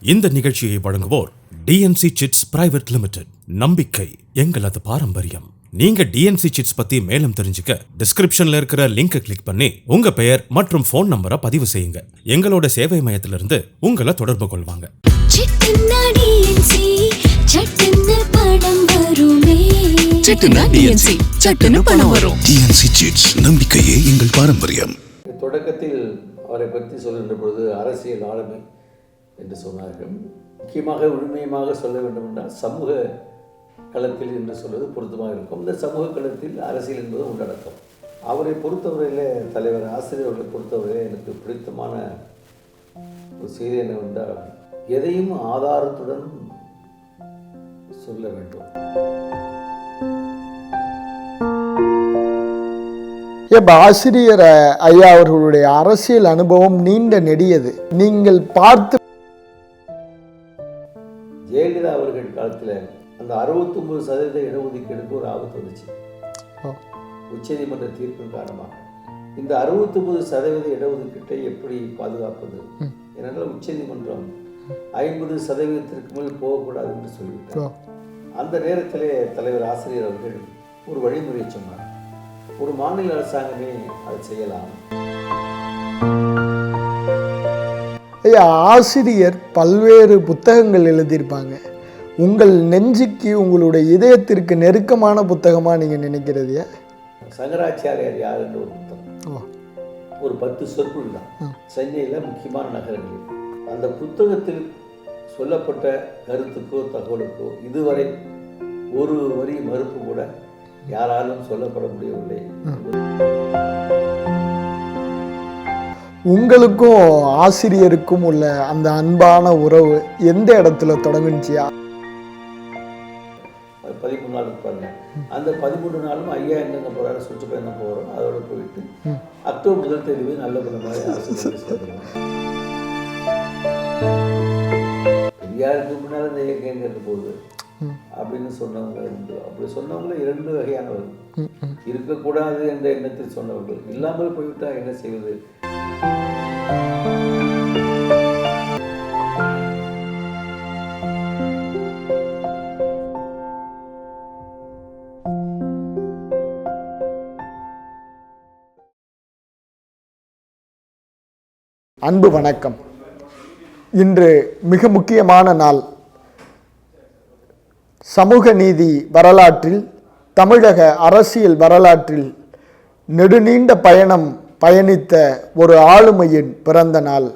இந்த நிகழ்ச்சியை வழங்குவோர் டிஎன்சி சிட்ஸ் பிரைவேட் லிமிடெட். நம்பிக்கை எங்களது பாரம்பரியம். நீங்க டிஎன்சி சிட்ஸ் பத்தி மேலும் தெரிஞ்சுக்க டிஸ்கிரிப்ஷன்ல இருக்கிற லிங்கை கிளிக் பண்ணி உங்க பெயர் மற்றும் போன் நம்பரை பதிவு செய்யுங்க. எங்களோட சேவை மையத்திலிருந்து உங்களை தொடர்பு கொள்வாங்க. நம்பிக்கையே எங்கள் பாரம்பரியம். தொடக்கத்தில் அவரை பற்றி சொல்கின்ற பொழுது அரசியல் ஆளுமை என்று சொன்னார்கள். முக்கியமாக உண்மையமாக சொல்ல வேண்டும் என்றால் சமூக களத்தில் என்று சொல்வது பொருத்தமாக இருக்கும். இந்த சமூக களத்தில் அரசியல் என்பது உள்ளடக்கம். அவரை பொறுத்தவரையில் தலைவர் ஆசிரியர் அவர்களை பொறுத்தவரையில் எனக்கு பிடித்தமான ஒரு செய்தி என்னவென்றால் எதையும் ஆதாரத்துடன் சொல்ல வேண்டும். இப்போ ஆசிரியர் ஐயா அவர்களுடைய அரசியல் அனுபவம் நீண்ட நெடியது. நீங்கள் பார்த்து ஜெயலலிதா அவர்கள் காலத்தில் அந்த 69% இடஒதுக்கீடுக்கு ஒரு ஆபத்து வந்துச்சு. உச்சநீதிமன்ற தீர்ப்பின் காரணமாக இந்த 69% இடஒதுக்கீட்டை எப்படி பாதுகாப்பது? ஏனென்றால் உச்சநீதிமன்றம் 50% மேல் போகக்கூடாது என்று சொல்லிவிட்டார். அந்த நேரத்திலே தலைவர் ஆசிரியர் அவர்கள் ஒரு வழிமுறை சொன்னார். ஒரு மாநில அரசாங்கமே அதை செய்யலாம். ஐயா, ஆசிரியர் பல்வேறு புத்தகங்கள் எழுதியிருப்பாங்க. உங்கள் நெஞ்சுக்கு உங்களுடைய இதயத்திற்கு நெருக்கமான புத்தகமாக நீங்கள் நினைக்கிறது? சங்கராச்சாரியார் யார் என்ற ஒரு புத்தகம், ஒரு 10 சொற்கள் தான், சென்னையில் முக்கியமான நகரங்களில். அந்த புத்தகத்தில் சொல்லப்பட்ட கருத்துக்கோ தகவலுக்கோ இதுவரை ஒரு வரி மறுப்பு கூட யாராலும் சொல்லப்பட முடியவில்லை. உங்களுக்கும் ஆசிரியருக்கும் உள்ள அந்த அன்பான உறவு எந்த இடத்துல தொடங்குச்சியா? 13 நாள் இருப்பாங்க. அந்த 13 நாளும் ஐயா எங்கெங்க போகிறாரு, சுற்றுப்பயணம் போகிறோம். அதோட போயிட்டு அக்டோபர் 1 தேதி நல்ல மாதிரி அரசு சேர்ந்துருவோம். பெரியாருக்கு முன்னால் இந்த இயக்கம் எங்கே இருக்க போகுது அப்படின்னு சொன்னவங்க உண்டு. அப்படி சொன்னவங்கள 2 வகையானவர்கள். இருக்கக்கூடாது என்ற எண்ணத்தில் சொன்னவர்கள், இல்லாமல் போய்விட்டால் என்ன செய்வது? அன்பு வணக்கம். இன்று மிக முக்கியமான நாள். சமூக நீதி வரலாற்றில், தமிழக அரசியல் வரலாற்றில் நெடுநீண்ட பயணம் பயணித்த ஒரு ஆளுமையின் பிறந்த நாள்.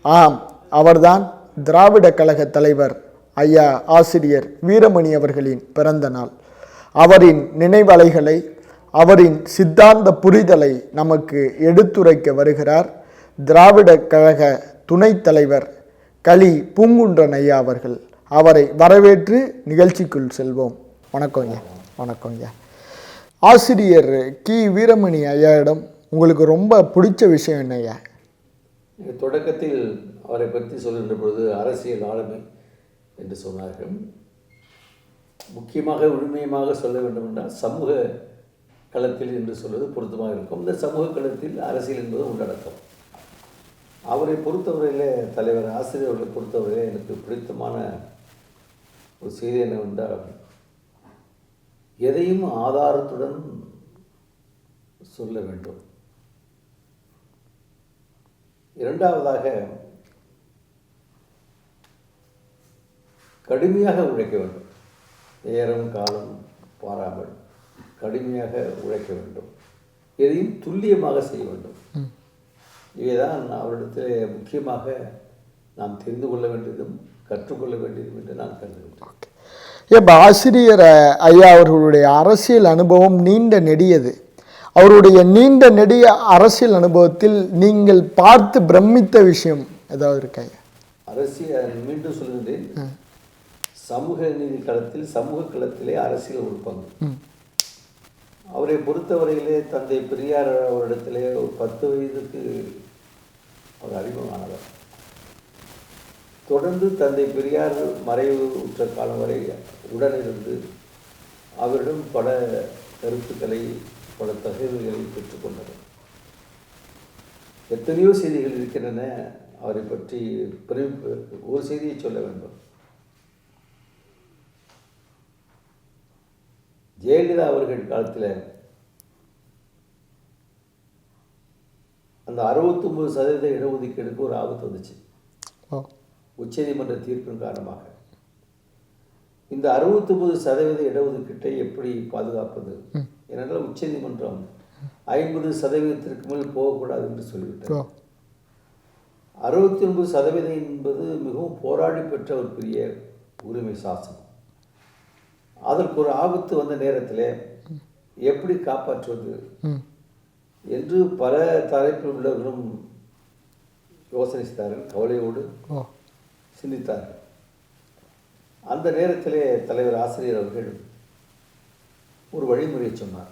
ஆம், அவர்தான் திராவிட கழக தலைவர் ஐயா ஆசிரியர் வீரமணி அவர்களின் பிறந்த நாள். அவரின் நினைவலைகளை, அவரின் சித்தாந்த புரிதலை நமக்கு எடுத்துரைக்க வருகிறார் திராவிட கழக துணைத் தலைவர் களி பூங்குன்றன் ஐயா அவர்கள். அவரை வரவேற்று நிகழ்ச்சிக்குள் செல்வோம். வணக்கம் ஐயா. வணக்கம் ஐயா. ஆசிரியர் கி வீரமணி ஐயாவிடம் உங்களுக்கு ரொம்ப பிடிச்ச விஷயம் என்ன ஐயா? தொடக்கத்தில் அவரை பற்றி சொல்கின்ற பொழுது அரசியல் ஆளுமை என்று சொன்னார்கள். முக்கியமாக உண்மையமாக சொல்ல வேண்டும் என்றால் சமூக களத்தில் என்று சொல்வது பொருத்தமாக இருக்கும். இந்த சமூக களத்தில் அரசியல் என்பது உள்ளடக்கம். அவரை பொறுத்தவரையில் தலைவர் ஆசிரியர் அவர்களை பொறுத்தவரையில் எனக்கு பிடித்தமான ஒரு செய்தி என்னவென்றால் எதையும் ஆதாரத்துடன் சொல்ல வேண்டும். இரண்டாவதாக கடுமையாக உழைக்க வேண்டும். நேரம் காலம் பாராமல் கடுமையாக உழைக்க வேண்டும். எதையும் துல்லியமாக செய்ய வேண்டும். இவைதான் அவரிடத்தில் முக்கியமாக நாம் தெரிந்து கொள்ள வேண்டியதும் கற்றுக்கொள்ள வேண்டியதும் என்று நான் கருதுகிறேன். இப்போ ஆசிரியர் ஐயா அவர்களுடைய அரசியல் அனுபவம் நீண்ட நெடியது. அவருடைய நீண்ட நெடிய அரசியல் அனுபவத்தில் நீங்கள் பார்த்து பிரமித்த விஷயம் ஏதாவது இருக்கா? அரசியல் மீண்டும் சொல்கின்றேன், சமூக நீதி களத்தில், சமூக களத்திலே அரசியல் ஒரு பங்கு. அவரை பொறுத்தவரையிலே தந்தை பெரியார் அவரிடத்திலே ஒரு 10 வயதுக்கு அவர் அறிமுகமானவர். தொடர்ந்து தந்தை பெரியார் மறைவு உற்ற காலம் வரை உடனிருந்து அவரிடம் பல கருத்துக்களை, பல தகவல்களை பெற்றுக்கொண்டவர். எத்தனையோ செய்திகள் இருக்கின்றன அவரை பற்றி ஒரு செய்தியை சொல்ல வேண்டும். ஜெயலலிதா அவர்கள் காலத்தில் அந்த 69% இடஒதுக்கீடுக்கு ஒரு ஆபத்து வந்துச்சு. உச்சநீதிமன்ற தீர்ப்பின் காரணமாக இந்த 69% இடஒதுக்கீட்டை எப்படி பாதுகாப்பது? ஏனென்றால் உச்சநீதிமன்றம் 50% மேல் போகக்கூடாது என்று சொல்லிவிட்டது. 69% என்பது மிகவும் போராடி பெற்ற ஒரு பெரிய உரிமை சாசனம். அதற்கு ஒரு ஆபத்து வந்த நேரத்தில் எப்படி காப்பாற்றுவது என்று பல தரப்பில் உள்ளவர்களும் யோசனை செய்தார்கள், கவலையோடு சிந்தித்தார்கள். அந்த நேரத்திலே தலைவர் ஆசிரியர் அவர்கள் ஒரு வழிமுறையை சொன்னார்.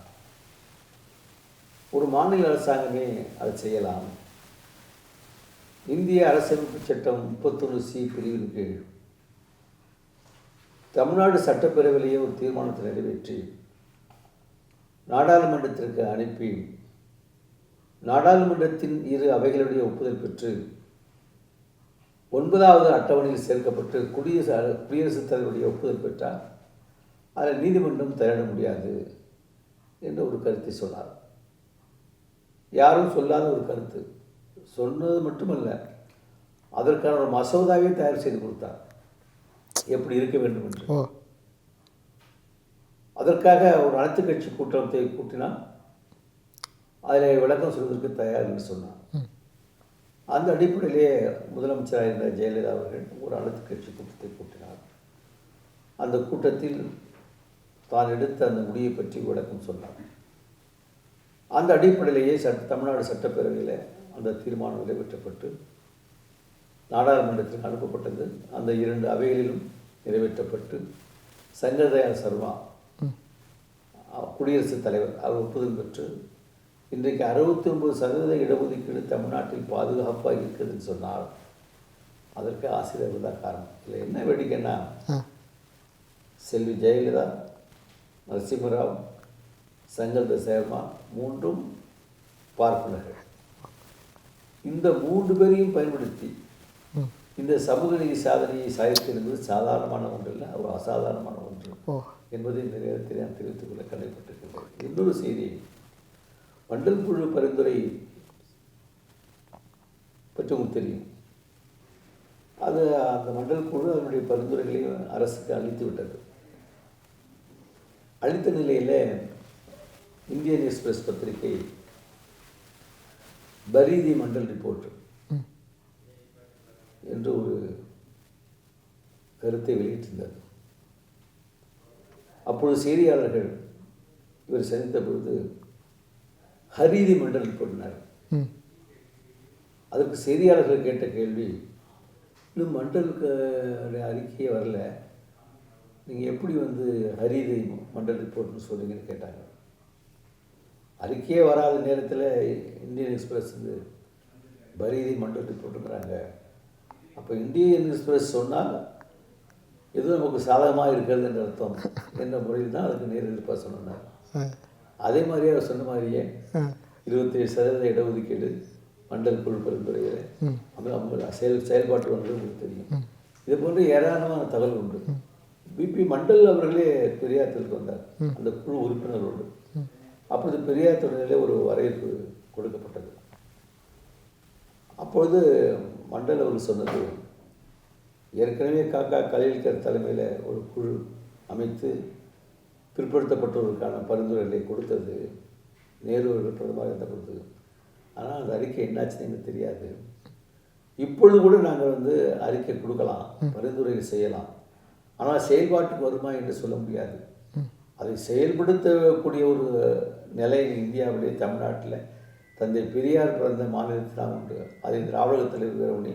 ஒரு மாநில அரசாங்கமே அதை செய்யலாம். இந்திய அரசியலமைப்பு சட்டம் 31C பிரிவின் கீழ் தமிழ்நாடு சட்டப்பேரவையிலேயே ஒரு தீர்மானத்தை நிறைவேற்றி நாடாளுமன்றத்திற்கு அனுப்பி நாடாளுமன்றத்தின் இரு அவைகளுடைய ஒப்புதல் பெற்று 9வது அட்டவணையில் சேர்க்கப்பட்டு குடியரசுத் தலைவருடைய ஒப்புதல் பெற்றால் அதில் நீதிமன்றம் தலையிட முடியாது என்ற ஒரு கருத்தை சொன்னார். யாரும் சொல்லாத ஒரு கருத்து. சொன்னது மட்டுமல்ல, அதற்கான ஒரு மசோதாவை தயார் செய்து கொடுத்தார், எப்படி இருக்க வேண்டும் என்று. அதற்காக ஒரு அனைத்து கட்சி கூட்டத்தை கூட்டினால் அதில் விளக்கம் சொல்வதற்கு தயார் என்று சொன்னார். அந்த அடிப்படையிலே முதலமைச்சராக இருந்த ஜெயலலிதா அவர்கள் ஒரு அனைத்து கட்சி கூட்டத்தை கூட்டினார். அந்த கூட்டத்தில் தான் எடுத்த அந்த முடிவை பற்றி விளக்கம் சொன்னார். அந்த அடிப்படையிலேயே தமிழ்நாடு சட்டப்பேரவையில் அந்த தீர்மானம் நிறைவேற்றப்பட்டு நாடாளுமன்றத்திற்கு அனுப்பப்பட்டது. அந்த 2 அவைகளிலும் நிறைவேற்றப்பட்டு சங்கர்தயாள் சர்மா குடியரசுத் தலைவர் அவர் ஒப்புதல் பெற்று இன்றைக்கு 69% இடஒதுக்கீடு தமிழ்நாட்டில் பாதுகாப்பாக இருக்குதுன்னு சொன்னால் அதற்கு ஆசிரியர்கள் தான் காரணம். இல்லை என்ன வேடிக்கைன்னா, செல்வி ஜெயலலிதா, நரசிம்மராவ், சங்கர்தயாள் சர்மா 3ம் பார்ப்பனர்கள். இந்த 3 பேரையும் பயன்படுத்தி இந்த சமூக நீதி சாதனையை சாதித்து என்பது சாதாரணமான ஒன்று இல்லை, ஒரு அசாதாரணமான ஒன்று என்பதை இந்த நேரத்தில் நான் தெரிவித்துக் கொள்ள கடமைப்பட்டிருக்கிறேன். இன்னொரு செய்தி, மண்டல் குழு பரிந்துரை பற்றி உங்களுக்கு தெரியும். அது அந்த மண்டல் குழு அதனுடைய பரிந்துரைகளையும் அரசுக்கு அளித்து விட்டது. அளித்த நிலையில் இந்தியன் எக்ஸ்பிரஸ் பத்திரிகை பரீதி மண்டல் ரிப்போர்ட் என்று ஒரு கருத்தை வெளியிட்டிருந்தது. அப்பொழுது செய்தியாளர்கள் இவர் சந்தித்த பொழுது ஹரீதி மண்டல் ரிப்போர்ட்னார். அதற்கு செய்தியாளர்கள் கேட்ட கேள்வி, இன்னும் மண்டலுக்கு அறிக்கையே வரல, நீங்கள் எப்படி ஹரீதி மண்டல் ரிப்போர்ட்னு சொல்கிறீங்கன்னு கேட்டாங்க. அறிக்கையே வராத நேரத்தில் இந்தியன் எக்ஸ்பிரஸ் பரீதி மண்டல் ரிப்போர்ட்டுங்கிறாங்க. அப்போ இந்தியன் எக்ஸ்பிரஸ் சொன்னால் எதுவும் நமக்கு சாதகமாக இருக்கிறது என்ற அர்த்தம் என்ற முறையில் தான் அதுக்கு நேரெடுப்பாக சொன்னார். அதே மாதிரியே அவர் சொன்ன மாதிரியே 27% இடஒதுக்கீடு மண்டல் குழு பரிந்துரைகளை அவங்க செயல்பாட்டு வந்து உங்களுக்கு தெரியும். இது போன்று ஏராளமான தகவல் உண்டு. பிபி மண்டல் அவர்களே பெரியாத்திற்கு வந்தார், அந்த குழு உறுப்பினரோடு. அப்பொழுது பெரியார் துறையிலே ஒரு வரவேற்பு கொடுக்கப்பட்டது. அப்பொழுது மண்டல் அவர்கள் சொன்னது, ஏற்கனவே காக்கா கலீல்கர் தலைமையில் ஒரு குழு அமைத்து பிற்படுத்தப்பட்டவர்களுக்கான பரிந்துரைகளை கொடுத்தது நேரு அவர்கள் பிரதமராக இருந்த பொழுது. ஆனால் அந்த அறிக்கை என்னாச்சுன்னு எனக்கு தெரியாது. இப்பொழுது கூட நாங்கள் அறிக்கை கொடுக்கலாம், பரிந்துரைகள் செய்யலாம், ஆனால் செயல்பாட்டுக்கு வருமா என்று சொல்ல முடியாது. அதை செயல்படுத்தக்கூடிய ஒரு நிலை இந்தியாவிலே தமிழ்நாட்டில் தந்தை பெரியார் பிறந்த மாநிலத்தில் தான் உண்டு. அதை திராவிட தலைவர் வீரமணி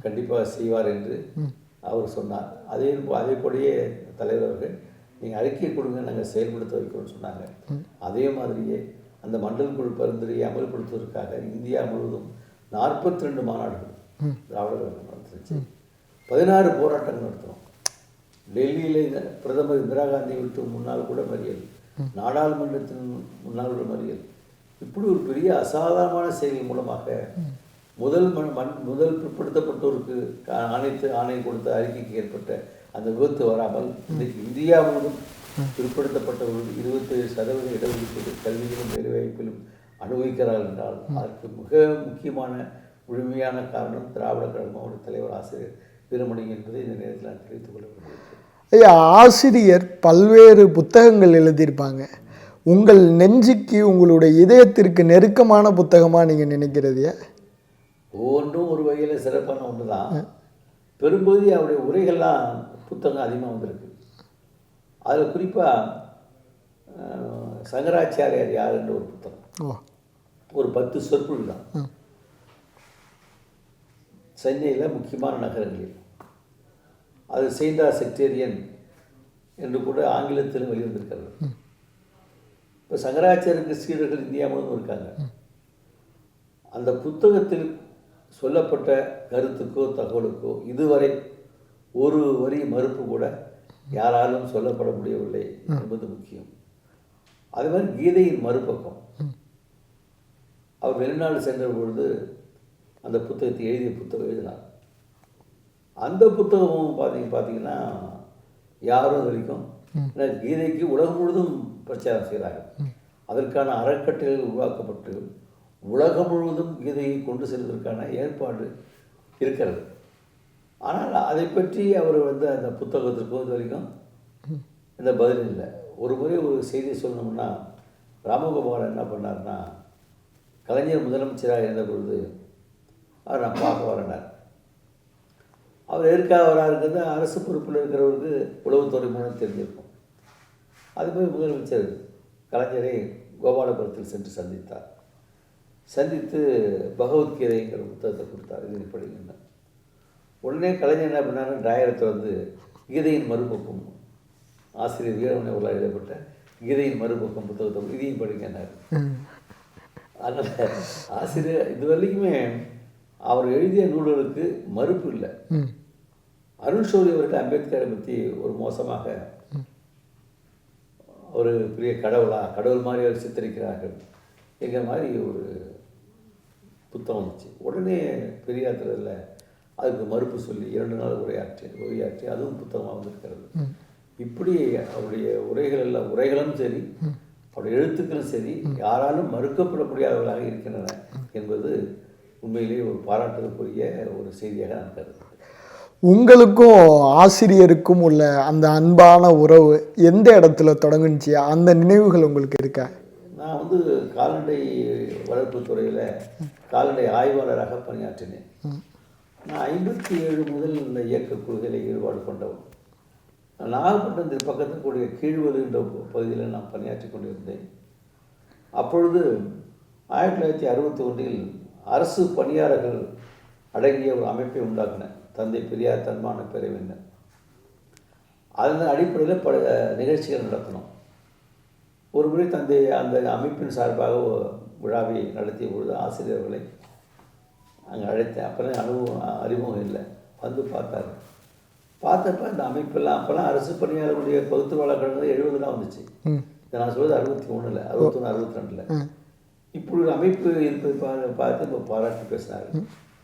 கண்டிப்பாக செய்வார் என்று அவர் சொன்னார். அதே போலயே தலைவர் அவர்கள் நீங்கள் அறிக்கை கொடுங்க, நாங்கள் செயல்படுத்த வைக்கிறோம்னு சொன்னாங்க. அதே மாதிரியே அந்த மண்டல் குழு பரிந்துரையை அமல்படுத்துவதற்காக இந்தியா முழுவதும் 42 மாநாடுகள் திராவிட கழகம் நடத்துச்சு. 16 போராட்டங்கள் நடத்துகிறோம். டெல்லியில் பிரதமர் இந்திரா காந்தி விட்டு முன்னாள் கூட மறியல், நாடாளுமன்றத்தின் முன்னாள் கூட மறியல், இப்படி ஒரு பெரிய அசாதாரணமான செயல் மூலமாக முதல் பிற்படுத்தப்பட்டோருக்கு ஆணை கொடுத்த அறிக்கைக்கு ஏற்பட்ட அந்த விபத்து வராமல் இன்றைக்கு இந்தியா முழுவதும் பிற்படுத்தப்பட்டவர்கள் 27% இடஒதுக்கீடு கல்வியிலும் வேலைவாய்ப்பிலும் அனுபவிக்கிறார்கள் என்றால் அதற்கு மிக முக்கியமான முழுமையான காரணம் திராவிட கழகமாவோட தலைவர் ஆசிரியர் வீரமணி என்பதை இந்த நேரத்தில் நான் தெரிவித்துக் கொள்ள விரும்புகிறேன். ஐயா, ஆசிரியர் பல்வேறு புத்தகங்கள் எழுதியிருப்பாங்க. உங்கள் நெஞ்சுக்கு உங்களுடைய இதயத்திற்கு நெருக்கமான புத்தகமாக நீங்கள் நினைக்கிறதையா? ஒவ்வொன்றும் ஒரு வகையில் சிறப்பான ஒன்று தான். பெரும்பகுதி அவருடைய உரைகள்லாம் புத்தகம் அதிகமாக வந்திருக்கு. அதில் குறிப்பாக சங்கராச்சாரியார் யார் என்ற ஒரு புத்தகம், ஒரு 10 சொற்பொழிவு தான். சென்னையில் முக்கியமான நகரங்களில் அது செயின்டா செக்டேரியன் என்று கூட ஆங்கிலத்திலும் வெளிவந்திருக்கிறது. இப்போ சங்கராச்சாரியருக்கு சீடர்கள் இந்தியா முழுவதும் இருக்காங்க. அந்த புத்தகத்தில் சொல்லப்பட்ட கருத்துக்கோ தகவலுக்கோ இதுவரை ஒரு வரி மறுப்பு கூட யாராலும் சொல்லப்பட முடியவில்லை என்பது முக்கியம். அதே மாதிரி கீதையின் மறுபக்கம் அவர் வெளிநாடு சென்ற பொழுது அந்த புத்தகத்தை எழுதினார். அந்த புத்தகமும் பார்த்தீங்கன்னா யாரும் இது வரைக்கும் கீதைக்கு உலகம் முழுவதும் பிரச்சாரம் செய்கிறார்கள். அதற்கான அறக்கட்டளைகள் உருவாக்கப்பட்டு உலகம் முழுவதும் கீதையை கொண்டு செல்வதற்கான ஏற்பாடு இருக்கிறது. ஆனால் அதை பற்றி அவர் அந்த புத்தகத்திற்கு இது வரைக்கும் இந்த பதில் இல்லை. ஒரு முறை ஒரு செய்தி சொல்லணும்னா, ராமகோபாலன் என்ன பண்ணார்னா, கலைஞர் முதலமைச்சராக இருந்த பொழுது அவர் நான் பார்க்க வரேன்னார். அவர் எதற்காக வராருங்கிறது அரசு பொறுப்பில் இருக்கிறவருக்கு உளவுத்துறை மூலம் தெரிஞ்சிருக்கும். அதுமாதிரி முதலமைச்சர் கலைஞரை கோபாலபுரத்தில் சென்று சந்தித்தார். சந்தித்து பகவத்கீதைங்கிற புத்தகத்தை கொடுத்தார், இது படிங்க. உடனே கலைஞர் என்ன பண்ணாரு, டிராயரத்தை கீதையின் மறுபக்கம், ஆசிரியர் வீரமணி அவர்களால் எழுதப்பட்ட கீதையின் மறுபக்கம் புத்தகத்தை இதையும் படிங்கன்னார். அதனால் ஆசிரியர் இது வரைக்குமே அவர் எழுதிய நூல்களுக்கு மறுப்பு இல்லை. அருண் ஷோரி அவர்கள் அம்பேத்கரை பற்றி ஒரு மோசமாக ஒரு பெரிய கடவுள் மாதிரி அவர் சித்தரிக்கிறார்கள் என்கிற மாதிரி ஒரு புத்தகம் வந்துச்சு. உடனே பெரியார் திடலில் அதுக்கு மறுப்பு சொல்லி 2 நாள் உரையாற்றி அதுவும் புத்தகமாக வந்திருக்கிறது. இப்படி அவருடைய உரைகளும் சரி, அவருடைய எழுத்துக்களும் சரி, யாராலும் மறுக்கப்பட முடியாதவர்களாக இருக்கின்றன என்பது உண்மையிலேயே ஒரு பாராட்டுக்குரிய ஒரு செய்தியாக நான் கருதுகிறேன். உங்களுக்கும் ஆசிரியருக்கும் உள்ள அந்த அன்பான உறவு எந்த இடத்துல தொடங்குச்சு? அந்த நினைவுகள் உங்களுக்கு இருக்கா? நான் கால்நடை வளர்ப்பு துறையில் கால்நடை ஆய்வாளராக பணியாற்றினேன். நான் 57 முதல் இந்த இயக்க கொள்கையில் ஈடுபாடு கொண்டவன். நாகப்பட்டினத்தில் பக்கத்தில் கூடிய கீழ்வலு என்ற பகுதியில் நான் பணியாற்றி கொண்டிருந்தேன். அப்பொழுது 1961 அரசு பணியாளர்கள் அடங்கிய ஒரு அமைப்பை உண்டாக்கின, தந்தை பெரியார் தன்மான பேரவையினர். அதன் அடிப்படையில் பல நிகழ்ச்சிகள் நடத்தினோம். ஒரு முறை அந்த அமைப்பின் சார்பாக விழாவை நடத்திய பொழுது ஆசிரியர்களை அங்கே அழைத்தேன். அப்போல்லாம் அறிமுகம் இல்லை. பார்த்தப்ப இந்த அமைப்பெல்லாம் அப்போல்லாம் அரசு பணியாளர்களுடைய பகுத்துவாளர் கடந்த 70 தான் வந்துச்சு. இதை நான் சொல்வது 61 61 62 இப்படி ஒரு அமைப்பு இருப்பதை பார்த்து இப்போ பாராட்டி பேசினார்.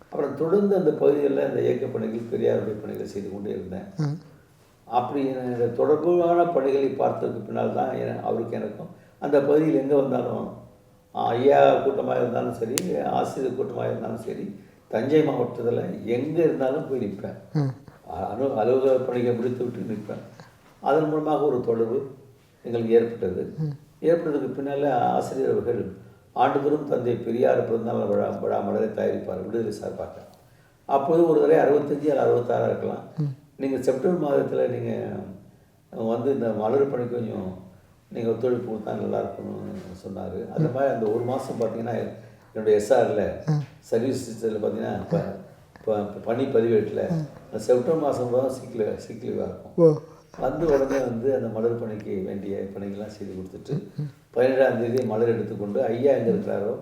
அப்புறம் தொடர்ந்து அந்த பகுதிகளில் அந்த இயக்க பணிகள், பெரியாருடைய பணிகளை செய்து கொண்டே இருந்தேன். அப்படி தொடர்பான பணிகளை பார்த்ததுக்கு பின்னால் தான் அவருக்கு எனக்கும் அந்த பகுதியில் எங்கே வந்தாலும் ஐயா கூட்டமாக இருந்தாலும் சரி, ஆசிரியர் கூட்டமாக இருந்தாலும் சரி, தஞ்சை மாவட்டத்தில் எங்கே இருந்தாலும் போய் நிற்பேன். அலுவலக பணிகளை முடித்து விட்டு நிற்பேன். அதன் மூலமாக ஒரு தொடர்பு எங்களுக்கு ஏற்பட்டதுக்கு பின்னால் ஆசிரியர் அவர்கள் ஆண்டுதோறும் தந்தை பெரியார் பிறந்தநாள் விழா மலரை தயாரிப்பார் விடுதலை சார்பாக. அப்போது ஒரு தடவை 65 அல்ல 66 இருக்கலாம். நீங்கள் செப்டம்பர் மாதத்தில் நீங்கள் இந்த மலர் பணிக்கு கொஞ்சம் நீங்கள் ஒத்துழைப்பு கொடுத்தா நல்லா இருக்கணும்னு சொன்னார். அந்த மாதிரி அந்த ஒரு மாதம் பார்த்தீங்கன்னா என்னுடைய எஸ்ஆரில் சர்வீஸ் இதில் பார்த்தீங்கன்னா இப்போ பணி பதிவேட்டில் செப்டம்பர் மாதம் தான் சிக் லீவாக இருக்கும். உடனே அந்த மலர் பணிக்கு வேண்டிய பணிகள்லாம் செய்து கொடுத்துட்டு 17ஆம் தேதி மலர் எடுத்துக்கொண்டு ஐயா எங்கே இருக்கிறாரோ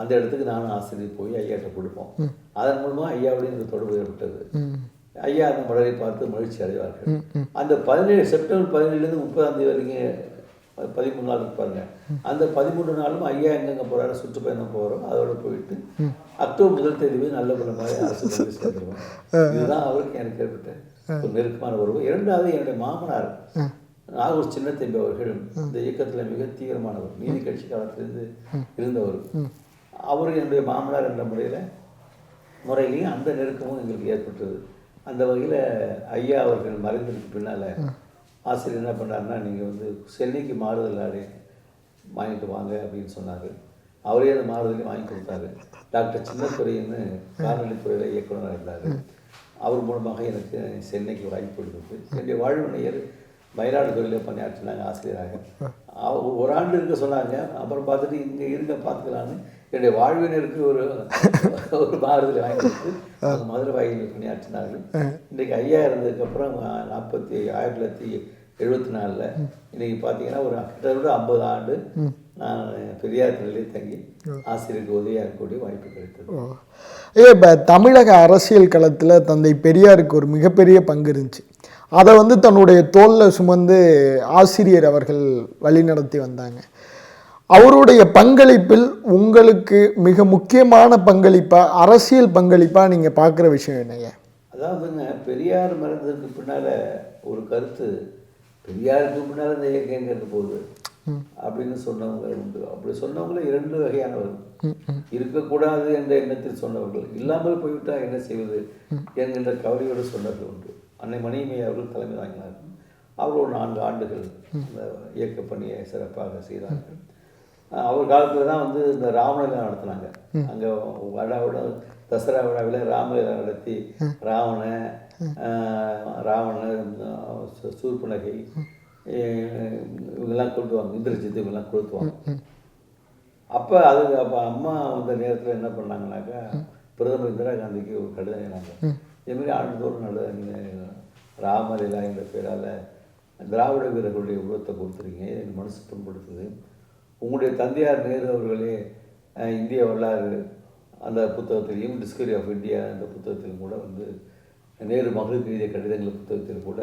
அந்த இடத்துக்கு நானும் ஆசிரியர் போய் ஐயாட்ட கொடுப்போம். அதன் மூலமாக ஐயாவுடைய இந்த தொடர்பு ஏற்பட்டது. ஐயா அந்த மலரை பார்த்து மகிழ்ச்சி அடைவார்கள். அந்த செப்டம்பர் 17 30ஆம் தேதி வரைக்கும் 13 நாள் இருப்பாருங்க. அந்த 13 நாளும் ஐயா எங்கெங்கே போகிறாரு, சுற்றுப்பயணம் போகிறோம், அதோட போயிட்டு அக்டோபர் 1 தேதியே நல்ல குணமாக அரசு கொண்டு சேர்ந்துருவோம். இதுதான் அவருக்கு எனக்கு ஏற்பட்ட ஒரு நெருக்கமான உறவு. இரண்டாவது, என்னுடைய மாமனார் நாகூர் சின்னத்தம்பி அவர்கள் இந்த இயக்கத்தில் மிக தீவிரமானவர், நீதி கட்சி காலத்திலிருந்து இருந்தவர். அவர் என்னுடைய மாமனார் என்ற முறையிலையும் அந்த நெருக்கமும் எங்களுக்கு ஏற்பட்டது. அந்த வகையில் ஐயா அவர்கள் மறைந்ததுக்கு பின்னால் ஆசிரியர் என்ன பண்ணாருன்னா, நீங்கள் வந்து சென்னைக்கு மாறுதல் ஆடை வாங்கிட்டு வாங்க அப்படின்னு சொன்னார். அவரே அந்த மாறுதலையும் வாங்கி கொடுத்தாரு. டாக்டர் சின்னத்துறைன்னு கால்நடைத்துறையில் இயக்குநராக இருந்தார். அவர் மூலமாக எனக்கு சென்னைக்கு வாய்ப்பு கொடுத்தது. என்னுடைய வாழ்வினையர் மயிலாடுதுறையில் பணியாற்றினாங்க ஆசிரியராக. ஒரு ஆண்டு இருக்க சொன்னாங்க. அப்புறம் பார்த்துட்டு இங்கே இருங்க பார்த்துக்கலான்னு என்னுடைய வாழ்வினருக்கு ஒரு மாறுதலை வாங்கி கொடுத்து அவங்க மதுரை வாயிலில் பணியாற்றினார்கள். இன்றைக்கு ஐயா இருந்ததுக்கப்புறம் 1974 இன்றைக்கி பார்த்தீங்கன்னா ஒரு கிட்டத்தட்ட 50 ஆண்டு நான் பெரியார் நிலையிலே தங்கி ஆசிரியருக்கு உதவியாக இருக்கக்கூடிய வாய்ப்பு கிடைத்தது. இப்போ தமிழக அரசியல் களத்தில் தந்தை பெரியாருக்கு ஒரு மிகப்பெரிய பங்கு இருந்துச்சு. அதை வந்து தன்னுடைய தோளில் சுமந்து ஆசிரியர் அவர்கள் வழிநடத்தி வந்தாங்க. அவருடைய பங்களிப்பில் உங்களுக்கு மிக முக்கியமான பங்களிப்பாக, அரசியல் பங்களிப்பாக நீங்கள் பார்க்குற விஷயம் என்னங்க? அதாவதுங்க, பெரியார் மறைந்ததுக்கு பின்னால் ஒரு கருத்து, பெரியாருக்கு பின்னால் இந்த இயக்கம் எங்கே இருக்க போகுது அப்படின்னு சொன்னவங்க உண்டு. அப்படி சொன்னவங்கள 2 வகையானவர்கள். இருக்கக்கூடாது என்ற எண்ணத்தில் சொன்னவர்கள், இல்லாமல் போய்விட்டால் என்ன செய்வது என்கின்ற கவலையோடு சொன்னவர்கள் உண்டு. அன்னை மணியம்மை அவர்கள் தலைமை தாங்கினார்கள். அவர்கள் 4 ஆண்டுகள் இந்த இயக்க பணியை சிறப்பாக செய்தார்கள். அவர் காலத்தில் தான் வந்து இந்த ராமலீலா நடத்தினாங்க. அங்கே விழாவோட தசரா விழாவில் ராமலீலா நடத்தி ராவணன் சூர்பனகை இவங்கெல்லாம் கொளுத்துவாங்க, இந்திரஜித்து இவங்கெல்லாம் கொளுத்துவாங்க. அப்போ அம்மா வந்த நேரத்தில் என்ன பண்ணாங்கனாக்கா, பிரதமர் இந்திரா காந்திக்கு ஒரு கடிதம் எழுதினாங்க. இதுமாரி ஆண்டுதோறும் ராமலீலா என்ற பேரால் திராவிட வீரர்களுடைய உருவத்தை கொடுத்துருக்கீங்க, என் மனசு புண்படுத்துது. உங்களுடைய தந்தையார் நேரு அவர்களே இந்திய வரலாறு அந்த புத்தகத்திலையும், டிஸ்கவரி ஆஃப் இந்தியா அந்த புத்தகத்திலும் கூட வந்து நேரு மகளுக்கு எழுதிய கடிதங்கள் புத்தகத்தில் கூட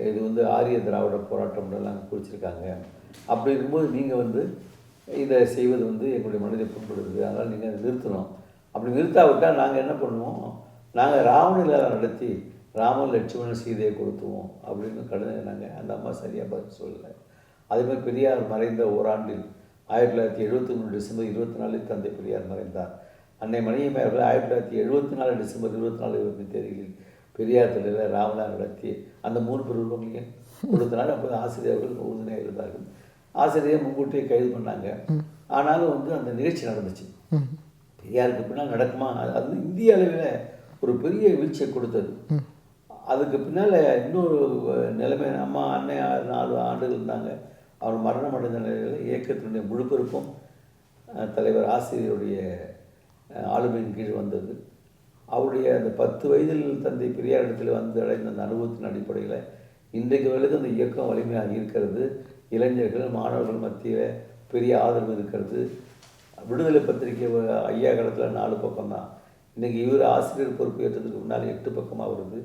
இது வந்து ஆரிய திராவிட போராட்டம்லாம் குறிச்சிருக்காங்க. அப்படி இருக்கும்போது நீங்கள் வந்து இதை செய்வது வந்து எங்களுடைய மனதை புண்படுத்துது, அதனால் நீங்கள் அதை நிறுத்தணும். அப்படி நிறுத்தாவிட்டால் நாங்கள் என்ன பண்ணுவோம், நாங்கள் ராவணலீலா நடத்தி ராமன் லட்சுமணன் சீதையை கொடுத்துவோம் அப்படின்னு கடிதம் நாங்கள். அந்த அம்மா சரியாக பதில் சொல்லலை. அதேமாதிரி பெரியார் மறைந்த ஓராண்டில் 1973 டிசம்பர் 24 தந்தை பெரியார் மறைந்தார். அன்னை மணியம்மை அவர்கள் 1974 டிசம்பர் 24 தேதிகளில் பெரியார் தலையில் ராமலா நடத்தி அந்த 3 பேர் உருவங்களையும் கொடுத்தனால அப்போ ஆசிரியர்கள் உறுதுணையாக இருந்தார்கள். ஆசிரியர் முன்கூட்டியே கைது பண்ணாங்க. ஆனாலும் வந்து அந்த நிகழ்ச்சி நடந்துச்சு. பெரியாருக்கு பின்னால் நடக்குமா, அது இந்திய அளவில் ஒரு பெரிய வீழ்ச்சியை கொடுத்தது. அதுக்கு பின்னால் இன்னொரு நிலைமை, அம்மா அன்னை 4 ஆண்டுகள் இருந்தாங்க. அவர் மரணம் அடைந்த நிலையில் இயக்கத்தினுடைய முழுப்பெருப்பும் தலைவர் ஆசிரியருடைய ஆளுமையின் கீழ் வந்தது. அவருடைய அந்த 10 வயதில் தந்தை பெரியார் இடத்துல வந்து அடைந்த அந்த அனுபவத்தின் அடிப்படையில் இன்றைக்கு வரைக்கும் அந்த இயக்கம் வலிமையாக இருக்கிறது. இளைஞர்கள் மாணவர்கள் மத்தியில் பெரிய ஆதரவு இருக்கிறது. விடுதலை பத்திரிகை ஐயா காலத்தில் 4 பக்கம் தான். இன்றைக்கி இவர் ஆசிரியர் பொறுப்பு ஏற்றதுக்கு முன்னால் 8 பக்கமாக வருது,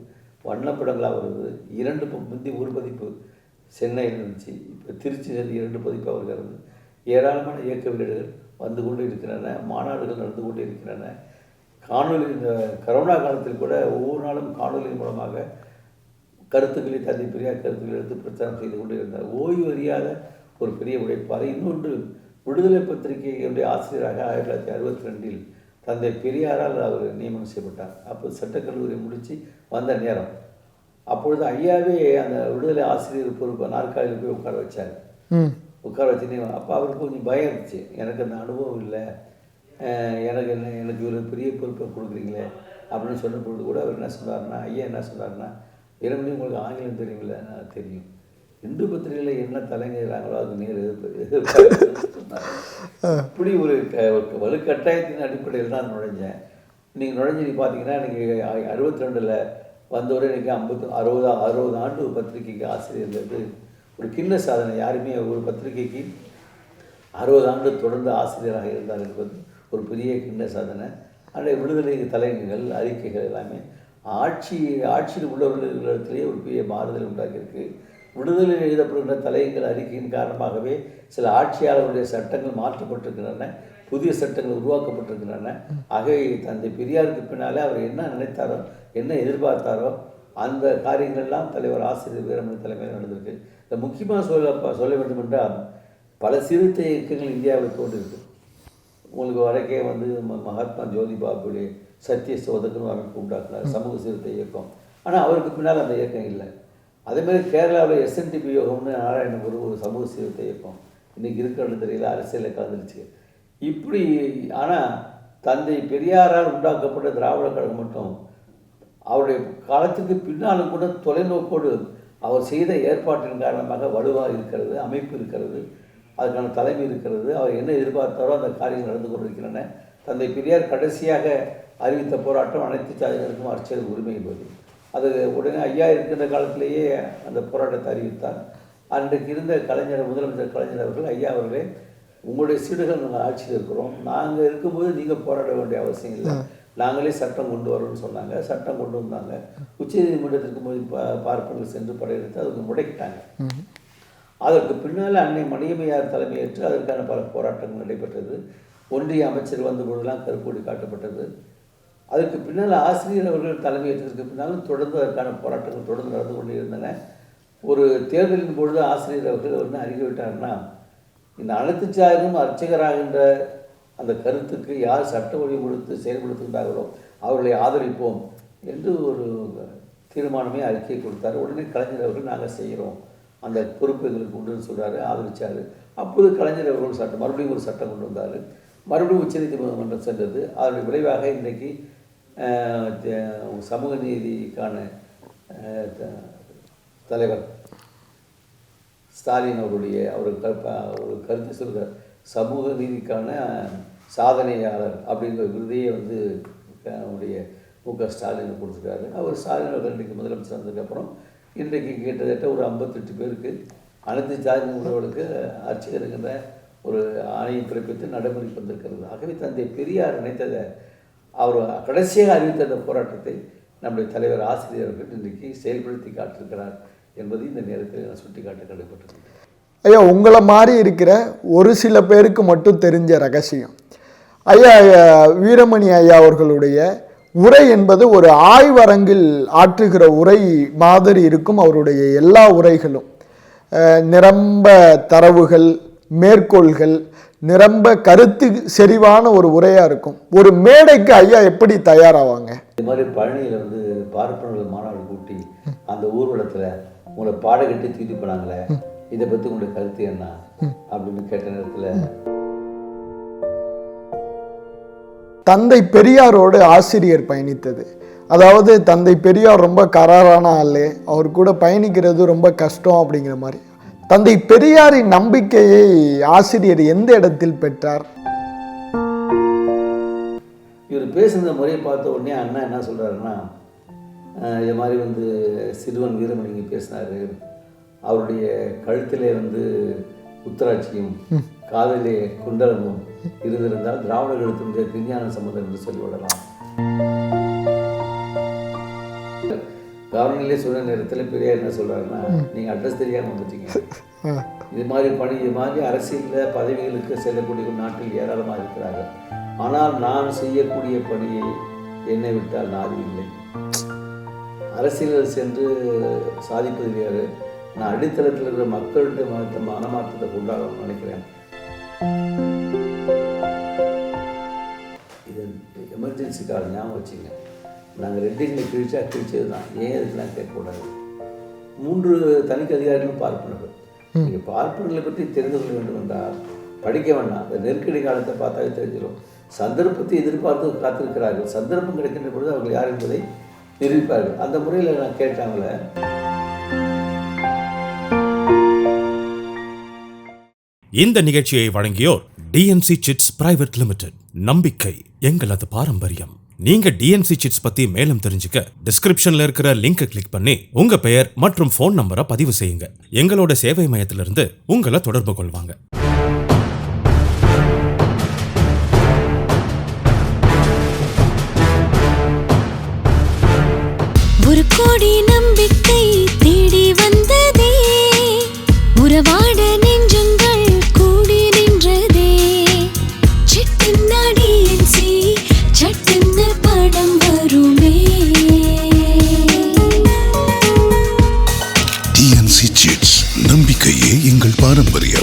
வண்ணப்படங்களாக வருது. 2 முந்தி ஒரு பதிப்பு சென்னையில் இருந்துச்சு, இப்போ திருச்சி 2 பதிப்பாக வருகிறது. ஏராளமான இயக்க வீரர்கள் வந்து கொண்டு இருக்கின்றன, மாநாடுகள் நடந்து கொண்டு இருக்கின்றன. காணொலி, இந்த கரோனா காலத்தில் கூட ஒவ்வொரு நாளும் காணொலி மூலமாக கருத்துக்களை, தந்தை பெரியார் கருத்துக்களை எடுத்து பிரச்சாரம் செய்து கொண்டு இருந்தார். ஓய்வு அறியாத ஒரு பெரிய உழைப்பார். இன்னொன்று, விடுதலை பத்திரிகையுடைய ஆசிரியராக 1962 தந்தை பெரியாரால் அவர் நியமனம் செய்யப்பட்டார். அப்போ சட்டக்கல்லூரி முடித்து வந்த நேரம். அப்பொழுது ஐயாவே அந்த விடுதலை ஆசிரியர் பொறுப்பு நாற்காலியில் போய் உட்கார வச்சார். உட்கார வச்சுன்னு அப்போ அவருக்கு கொஞ்சம் பயம் இருந்துச்சு. எனக்கு அந்த அனுபவம் இல்லை, எனக்கு ஒரு பெரிய பொறுப்பை கொடுக்குறீங்களே அப்படின்னு சொன்ன பொழுது கூட அவர் என்ன சொன்னார்னா, ஐயா என்ன சொன்னார்னா, வெறுமனே உங்களுக்கு ஆங்கிலம் தெரியுங்களே, நான் தெரியும், இந்து பத்திரிகையில் என்ன தலைங்கிறாங்களோ அது நேர் சொன்னார். இப்படி ஒரு வலுக்கட்டாயத்தின் அடிப்படையில் தான் நுழைஞ்சேன். நீங்கள் நுழைஞ்சு பார்த்தீங்கன்னா இன்றைக்கி 62 வந்தவரை இன்றைக்கி 60 ஆண்டு பத்திரிகைக்கு ஆசிரியர்ங்கிறது ஒரு கிண்ண சாதனை. யாருமே ஒரு பத்திரிகைக்கு 60 ஆண்டு தொடர்ந்து ஆசிரியராக இருந்தார் என்பது ஒரு பெரிய கிண்ண சாதனை. அந்த விடுதலை தலையங்கங்கள், அறிக்கைகள் எல்லாமே ஆட்சியில் உள்ளவர்களிடத்திலேயே ஒரு பெரிய மாறுதல் உண்டாக்கியிருக்கு. விடுதலையில் எழுதப்படுகின்ற தலையங்கள் அறிக்கையின் காரணமாகவே சில ஆட்சியாளர்களுடைய சட்டங்கள் மாற்றப்பட்டிருக்கின்றன, புதிய சட்டங்கள் உருவாக்கப்பட்டிருக்கின்றன. ஆகவே தந்தை பெரியாருக்கு பின்னாலே அவர் என்ன நினைத்தாரோ, என்ன எதிர்பார்த்தாரோ அந்த காரியங்கள்லாம் தலைவர் ஆசிரியர் வீரமணி தலைமையில் நடந்திருக்கு. இந்த முக்கியமாக சொல்ல வேண்டும் என்றால், பல சீர்திருத்த இயக்கங்கள் இந்தியாவில் தோன்றிருக்கு. உங்களுக்கு வடக்கே வந்து மகாத்மா ஜோதிபாபுடைய சத்திய சோதகன்னு அமைப்பு உண்டாக்குனார், சமூக சீர்திருத்த இயக்கம். ஆனால் அவருக்கு பின்னால் அந்த இயக்கம் இல்லை. அதேமாதிரி கேரளாவில் SNDP யோகம்னு நாராயணகுரு ஒரு சமூக சீர்திருத்த இயக்கம் இன்றைக்கி இருக்கிறது தெரியல, அரசியலில் கலந்துருச்சு. இப்படி ஆனால் தந்தை பெரியாரால் உண்டாக்கப்பட்ட திராவிட கழகம் மட்டும் அவருடைய காலத்துக்கு பின்னாலும் கூட தொலைநோக்கோடு அவர் செய்த ஏற்பாட்டின் காரணமாக வலுவாக இருக்கிறது, அமைப்பு இருக்கிறது, அதுக்கான தலைமை இருக்கிறது. அவர் என்ன எதிர்பார்த்தாரோ அந்த காரியங்கள் நடந்து கொண்டிருக்கின்றன. தந்தை பெரியார் கடைசியாக அறிவித்த போராட்டம் அனைத்து சாதியினருக்கும் அரசியல் உரிமை என்பது. அது உடனே ஐயா இருக்கின்ற காலத்திலேயே அந்த போராட்டத்தை அறிவித்தார். அன்றைக்கு இருந்த கலைஞர், முதலமைச்சர் கலைஞர் அவர்கள், ஐயா அவர்களே, உங்களுடைய சீடுகள் நாங்கள் ஆட்சியில் இருக்கிறோம், நாங்கள் இருக்கும்போது நீங்கள் போராட வேண்டிய அவசியம் இல்லை, நாங்களே சட்டம் கொண்டு வரோம்னு சொன்னாங்க. சட்டம் கொண்டு வந்தாங்க. உச்சநீதிமன்றத்திற்கு போய் பார்ப்பனர்கள் சென்று படையெடுத்து அதுக்கு முடக்கிட்டாங்க. அதற்கு பின்னால் அன்னை மணியம்மையார் தலைமையேற்று அதற்கான பல போராட்டங்கள் நடைபெற்றது. ஒன்றிய அமைச்சர் வந்த பொழுதெல்லாம் கருப்பொடி காட்டப்பட்டது. அதற்கு பின்னால் ஆசிரியர் அவர்கள் தலைமையேற்றதற்கு பின்னாலும் தொடர்ந்து அதற்கான போராட்டங்கள் தொடர்ந்து நடந்து கொண்டு இருந்தன. ஒரு தேர்தலின் பொழுது ஆசிரியர் அவர்கள் என்ன அறிவிவிட்டார்னா, இந்த அனைத்து சாதியும் அர்ச்சகராகின்ற அந்த கருத்துக்கு யார் சட்ட ஒழுங்கு கொடுத்து செயல்படுத்துகின்றார்களோ அவர்களை ஆதரிப்போம் என்று ஒரு தீர்மானமே அறிக்கை கொடுத்தார். உடனே கலைஞர் அவர்கள் நாங்கள் செய்கிறோம், அந்த பொறுப்பு எங்களுக்கு உண்டுன்னு சொல்கிறாரு, ஆதரித்தார். அப்போது கலைஞர் அவர்கள் மறுபடியும் ஒரு சட்டம் கொண்டு வந்தார். மறுபடியும் உச்சநீதிமன்றம் சென்றது. அதனுடைய விளைவாக இன்றைக்கு சமூக நீதிக்கான தலைவர் ஸ்டாலின் அவருடைய ஒரு கருத்து சொல்கிறார், சமூக நீதிக்கான சாதனையாளர் அப்படிங்கிற விருதையே வந்து அவருடைய மு.க. ஸ்டாலின் கொடுத்துருக்காரு. அவர் ஸ்டாலின் அவர்கள் இன்றைக்கு முதலமைச்சர் வந்ததுக்கப்புறம் இன்றைக்கு கிட்டத்தட்ட ஒரு 58 பேருக்கு அனைத்து ஜாதி உறவுகளுக்கு அர்ச்சகருங்கிற ஒரு ஆணையை பிறப்பித்து நடைமுறைக்கு வந்திருக்கிறது. ஆகவே தந்தை பெரியார் நினைத்ததை, அவர் கடைசியாக அறிவித்த அந்த போராட்டத்தை நம்முடைய தலைவர் ஆசிரியர்கள் இன்றைக்கு செயல்படுத்தி காட்டிருக்கிறார் என்பது இந்த நேரத்தில் நான் சுட்டி காட்ட கடமைப்பட்டிருக்கிறேன். ஐயா, உங்களை மாதிரி இருக்கிற ஒரு சில பேருக்கு மட்டும் தெரிஞ்ச ரகசியம், ஐயா வீரமணி ஐயா அவர்களுடைய உரை என்பது ஒரு ஆய்வரங்கில் ஆற்றுகிற உரை மாதிரி இருக்கும். அவருடைய எல்லா உரைகளும் நிரம்ப தரவுகள், மேற்கோள்கள், நிரம்ப கருத்து செறிவான ஒரு உரையாக இருக்கும். ஒரு மேடைக்கு ஐயா எப்படி தயாராவாங்க? இது மாதிரி பழனியில் வந்து பார்ப்பனர்கள் மாநாடு கூட்டி அந்த ஊர்வலத்தில் உங்களை பாடகட்டி தூக்கி போனாங்களே, இதை பற்றி உங்களுடைய கருத்து என்ன அப்படின்னு கேட்ட நேரத்தில், தந்தை பெரியாரோடு ஆசிரியர் பயணித்தது, அதாவது தந்தை பெரியார் ரொம்ப கராரான ஆள், அவர் கூட பயணிக்கிறது ரொம்ப கஷ்டம் அப்படிங்கிற மாதிரி. தந்தை பெரியாரின் நம்பிக்கையை ஆசிரியர் எந்த இடத்தில் பெற்றார்? இவர் பேசுகிற முறையை பார்த்த உடனே அண்ணா என்ன சொல்கிறாருன்னா, இது மாதிரி வந்து சிறுவன் வீரமணி பேசினார், அவருடைய கழுத்திலே வந்து உத்தராட்சியும் காதலே குண்டலமும் இருந்திருந்தால் திராவிட கழுத்தினுடைய விஞ்ஞான சம்பந்தம் என்று சொல்லிவிடலாம். கவர்னர்லேயே சொன்ன நேரத்தில் பெரியார் என்ன சொல்கிறாருன்னா, நீங்கள் அட்ரஸ் தெரியாமல் வந்துட்டீங்க, இது மாதிரி அரசியலில் பதவிகளுக்கு செல்லக்கூடிய நாட்டில் ஏராளமாக இருக்கிறார்கள், ஆனால் நான் செய்யக்கூடிய பணியை என்னை விட்டால் நாதி இல்லை. அரசியலில் சென்று சாதிப்பது வேறு, நான் அடித்தளத்தில் இருக்கிற மக்களுடைய மனமாற்றத்தை கொண்டாடணும்னு நினைக்கிறேன். இது எமர்ஜென்சி கார்டு ஞாபகம் வச்சுங்க, நாங்கள் ரெட்டிங்களை கிழிச்சது தான், ஏன் இதுக்கெல்லாம் கேட்கக்கூடாது. 3 தனிக்கு அதிகாரிகளும் பார்ப்பனர்கள். நீங்கள் பார்ப்பனர்களை பற்றி தெரிந்து கொள்ள வேண்டும் என்றால் படிக்க வேண்டாம், அந்த நெருக்கடி காலத்தை பார்த்தாவே தெரிஞ்சிடும். சந்தர்ப்பத்தை எதிர்பார்த்து காத்திருக்கிறார்கள், சந்தர்ப்பம் கிடைக்கின்ற பொழுது அவர்கள் யார் என்பதை நிரூபிப்பார்கள். அந்த முறையில் நான் கேட்டாங்கள. இந்த நிகழ்ச்சியை வழங்கியோர் டிஎன்சி சிட்ஸ் பிரைவேட் லிமிடெட். நம்பிக்கை எங்களது பாரம்பரியம். நீங்க டிஎன்சி சிட்ஸ் பத்தி மேலும் தெரிஞ்சுக்க டிஸ்கிரிப்ஷன்ல இருக்கிற லிங்கை கிளிக் பண்ணி உங்க பெயர் மற்றும் போன் நம்பரை பதிவு செய்யுங்க. எங்களோட சேவை மையத்திலிருந்து உங்களை தொடர்பு கொள்வாங்க. ஒரு கோடி நம்பிக்கை தேடி வந்ததே. நம்பிக்கையே எங்கள் பாரம்பரியம்.